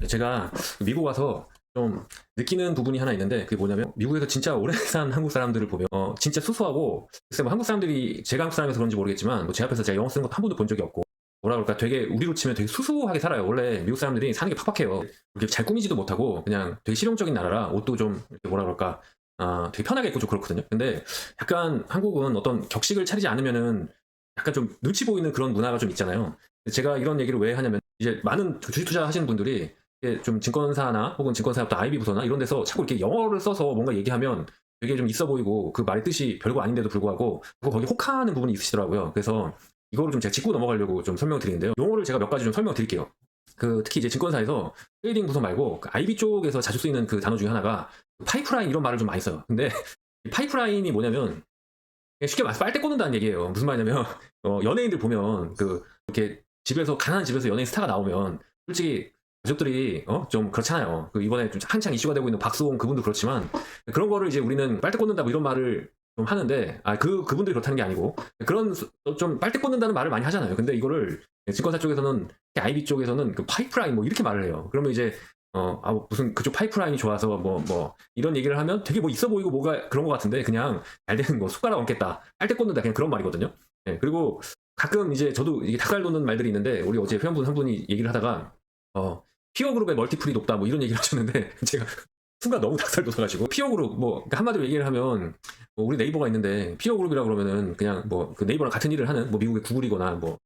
제가 미국 와서 좀 느끼는 부분이 하나 있는데, 그게 뭐냐면 미국에서 진짜 오래 산 한국 사람들을 보면 진짜 수수하고, 글쎄 뭐 한국 사람들이 제가 한국 사람이라서 그런지 모르겠지만 뭐 제 앞에서 제가 영어 쓰는 것도 한 번도 본 적이 없고, 뭐라 그럴까, 되게 우리로 치면 되게 수수하게 살아요. 원래 미국 사람들이 사는 게 팍팍해요. 이렇게 잘 꾸미지도 못하고 그냥 되게 실용적인 나라라, 옷도 좀 이렇게 뭐라 그럴까, 되게 편하게 입고 좀 그렇거든요. 근데 약간 한국은 어떤 격식을 차리지 않으면은 약간 좀 눈치 보이는 그런 문화가 좀 있잖아요. 제가 이런 얘기를 왜 하냐면, 이제 많은 주식 투자 하시는 분들이 이게 좀 증권사나 혹은 증권사부터 IB 부서나 이런 데서 자꾸 이렇게 영어를 써서 뭔가 얘기하면 되게 좀 있어 보이고, 그 말의 뜻이 별거 아닌데도 불구하고 거기 혹하는 부분이 있으시더라고요. 그래서 이거를 좀 제가 짚고 넘어가려고 좀 설명을 드리는데요. 용어를 제가 몇 가지 좀 설명을 드릴게요. 특히 이제 증권사에서 트레이딩 부서 말고 그 IB 쪽에서 자주 쓰이는 그 단어 중에 하나가 파이프라인, 이런 말을 좀 많이 써요. 근데 이 파이프라인이 뭐냐면, 쉽게 말해서 빨대 꽂는다는 얘기예요. 무슨 말이냐면 연예인들 보면 이렇게 집에서, 가난한 집에서 연예인 스타가 나오면 솔직히 가족들이 좀 그렇잖아요. 이번에 좀 한창 이슈가 되고 있는 박수홍, 그분도 그렇지만 그런 거를 이제 우리는 빨대 꽂는다 뭐 이런 말을 좀 하는데, 그분들이 그렇다는 게 아니고 그런 좀 빨대 꽂는다는 말을 많이 하잖아요. 근데 이거를 증권사 쪽에서는, IB 쪽에서는 그 파이프라인 뭐 이렇게 말을 해요. 그러면 이제 무슨 그쪽 파이프라인이 좋아서 뭐 이런 얘기를 하면 되게 뭐 있어 보이고 뭐가 그런 것 같은데, 그냥 잘 되는 거 숟가락 얹겠다, 빨대 꽂는다, 그냥 그런 말이거든요. 네, 그리고 가끔 이제 저도 이게 닭살 돋는 말들이 있는데, 우리 어제 회원분 한 분이 얘기를 하다가 피어그룹의 멀티플이 높다 뭐 이런 얘기를 하셨는데 제가 순간 너무 닭살 돋아가지고, 피어그룹 뭐 그러니까 한마디로 얘기를 하면, 뭐 우리 네이버가 있는데 피어그룹이라 그러면은 그냥 뭐 그 네이버랑 같은 일을 하는 뭐 미국의 구글이거나 뭐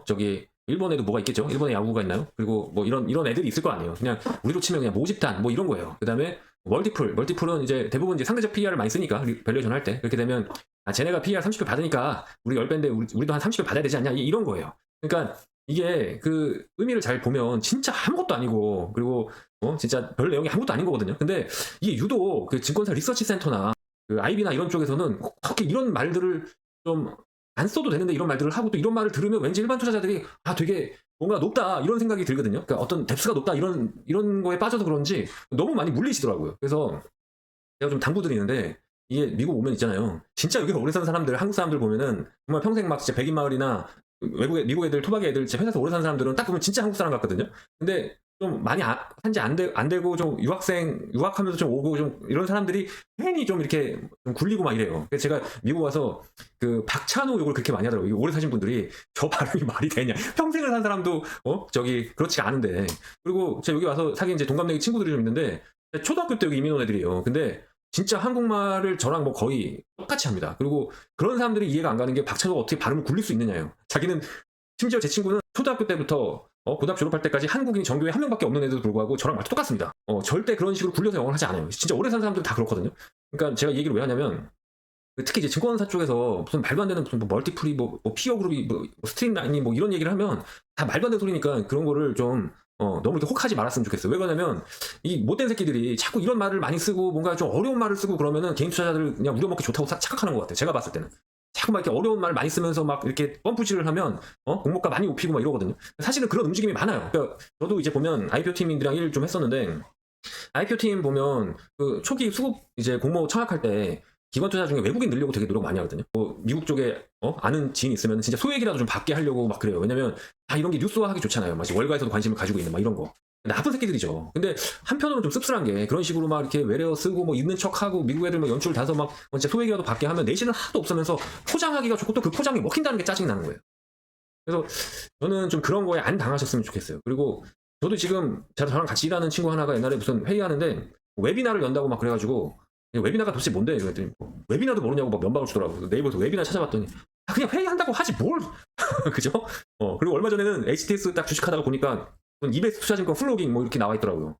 저기 일본에도 뭐가 있겠죠? 일본에 야구가 있나요? 그리고 뭐 이런 애들이 있을 거 아니에요. 그냥 우리로 치면 그냥 모집단 뭐 이런 거예요. 그 다음에 멀티플은 이제 대부분 이제 상대적 PER을 많이 쓰니까, 밸류에이션 할 때 그렇게 되면 쟤네가 PER 30배 받으니까 우리 10배인데 우리도 한 30배 받아야 되지 않냐, 이런 거예요. 그러니까 이게 그 의미를 잘 보면 진짜 아무것도 아니고, 그리고 진짜 별 내용이 아무것도 아닌 거거든요. 근데 이게 유독 그 증권사 리서치 센터나 그 IB나 이런 쪽에서는 그렇게 이런 말들을 좀 안 써도 되는데 이런 말들을 하고, 또 이런 말을 들으면 왠지 일반 투자자들이 되게 뭔가 높다 이런 생각이 들거든요. 그러니까 어떤 뎁스가 높다 이런 거에 빠져서 그런지 너무 많이 물리시더라고요. 그래서 제가 좀 당부드리는데, 이게 미국 오면 있잖아요. 진짜 여기 오래 산 사람들, 한국 사람들 보면은 정말 평생 막 진짜 백인 마을이나 미국 애들, 토박이 애들, 진짜 회사에서 오래 산 사람들은 딱 보면 진짜 한국 사람 같거든요. 근데 좀 많이 한지 안 되고 좀 유학하면서 좀 오고 좀 이런 사람들이 괜히 좀 이렇게 좀 굴리고 막 이래요. 그래서 제가 미국 와서 그 박찬호 욕을 그렇게 많이 하더라고요. 오래 사신 분들이 저 발음이 말이 되냐. 평생을 산 사람도 저기 그렇지가 않은데. 그리고 제가 여기 와서 사귄 이제 동갑내기 친구들이 좀 있는데, 초등학교 때 여기 이민 온 애들이에요. 근데 진짜 한국말을 저랑 뭐 거의 똑같이 합니다. 그리고 그런 사람들이 이해가 안 가는 게, 박찬호가 어떻게 발음을 굴릴 수 있느냐요. 자기는, 심지어 제 친구는 초등학교 때부터 고등학교 졸업할 때까지 한국인이 전교에 한 명밖에 없는 애들도 불구하고 저랑 말도 똑같습니다. 절대 그런 식으로 굴려서 영어를 하지 않아요. 진짜 오래 산 사람들은 다 그렇거든요. 그러니까 제가 이 얘기를 왜 하냐면, 특히 이제 증권사 쪽에서 무슨 말도 안 되는 무슨 뭐 멀티플이 뭐 피어 그룹이 뭐 스트림 라인이 뭐 이런 얘기를 하면 다 말도 안 되는 소리니까, 그런 거를 좀 너무 이렇게 혹하지 말았으면 좋겠어요. 왜 그러냐면, 이 못된 새끼들이 자꾸 이런 말을 많이 쓰고 뭔가 좀 어려운 말을 쓰고 그러면은 개인 투자자들 그냥 우려먹기 좋다고 착각하는 것 같아요. 제가 봤을 때는. 자꾸 막 이렇게 어려운 말 많이 쓰면서 막 이렇게 펌프질을 하면 공모가 많이 높이고 막 이러거든요. 사실은 그런 움직임이 많아요. 그러니까 저도 이제 보면 IPO 팀들이랑 일 좀 했었는데, IPO 팀 보면 그 초기 수급 이제 공모 청약할 때 기관 투자 중에 외국인 늘려고 되게 노력 많이 하거든요. 미국 쪽에 아는 지인 있으면 진짜 소액이라도 좀 받게 하려고 막 그래요. 왜냐면 이런 게 뉴스화하기 좋잖아요. 막 월가에서도 관심을 가지고 있는 막 이런 거. 나쁜 새끼들이죠. 근데 한편으로는 좀 씁쓸한 게, 그런 식으로 막 이렇게 외래어 쓰고 뭐 있는 척하고 미국 애들 막 연출 다서 막 진짜 소액이라도 받게 하면 내실은 하나도 없으면서 포장하기가 좋고, 또 그 포장이 먹힌다는 게 짜증이 나는 거예요. 그래서 저는 좀 그런 거에 안 당하셨으면 좋겠어요. 그리고 저도 지금 저랑 같이 일하는 친구 하나가 옛날에 무슨 회의하는데 웨비나를 연다고 막 그래가지고, 웨비나가 도대체 뭔데? 이랬더니 웨비나도 모르냐고 막 면박을 주더라고요. 네이버에서 웨비나 찾아봤더니 그냥 회의한다고 하지 뭘. 그죠? 그리고 얼마 전에는 HTS 딱 주식하다가 보니까 이베스트 투자증권 플로깅 뭐 이렇게 나와 있더라고요.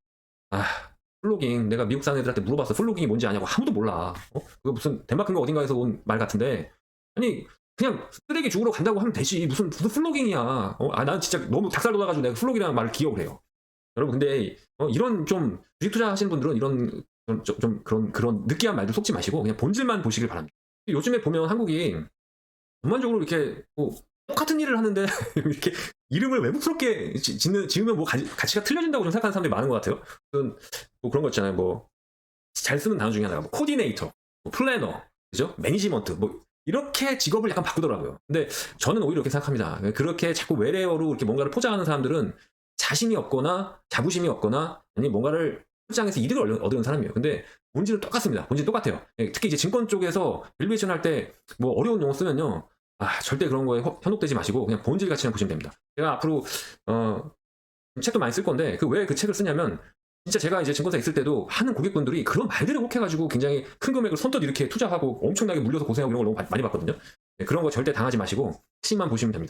플로깅, 내가 미국 사는 애들한테 물어봤어. 플로깅이 뭔지 아냐고. 아무도 몰라. 그거 무슨 덴마크인가 어딘가에서 온 말 같은데, 아니 그냥 쓰레기 주우러 간다고 하면 되지, 무슨 플로깅이야. 난 진짜 너무 닭살 돋아가지고 내가 플로깅이라는 말을 기억을 해요. 여러분, 근데 이런 좀 주식 투자 하시는 분들은 이런 좀 그런 느끼한 말들 속지 마시고 그냥 본질만 보시길 바랍니다. 요즘에 보면 한국이 전반적으로 이렇게 뭐 똑같은 일을 하는데 이렇게 이름을 외국스럽게 지으면 뭐 가치가 틀려진다고 좀 생각하는 사람들이 많은 것 같아요. 뭐 그런 거 있잖아요. 뭐 잘 쓰는 단어 중에 하나가 뭐 코디네이터, 뭐 플래너, 그죠? 매니지먼트, 뭐 이렇게 직업을 약간 바꾸더라고요. 근데 저는 오히려 이렇게 생각합니다. 그렇게 자꾸 외래어로 이렇게 뭔가를 포장하는 사람들은 자신이 없거나 자부심이 없거나 아니 뭔가를 시장에서 이득을 얻은 사람이에요. 근데 본질은 똑같습니다. 본질 똑같아요. 예, 특히 이제 증권 쪽에서 밸류에이션 할 때 뭐 어려운 용어 쓰면요. 절대 그런 거에 현혹되지 마시고 그냥 본질 가치만 보시면 됩니다. 제가 앞으로 책도 많이 쓸 건데 왜 그 책을 쓰냐면 진짜 제가 이제 증권사 있을 때도 하는 고객분들이 그런 말들을 혹해가지고 굉장히 큰 금액을 선뜻 이렇게 투자하고 엄청나게 물려서 고생하고 이런 걸 너무 많이 봤거든요. 네, 그런 거 절대 당하지 마시고 핵심만 보시면 됩니다.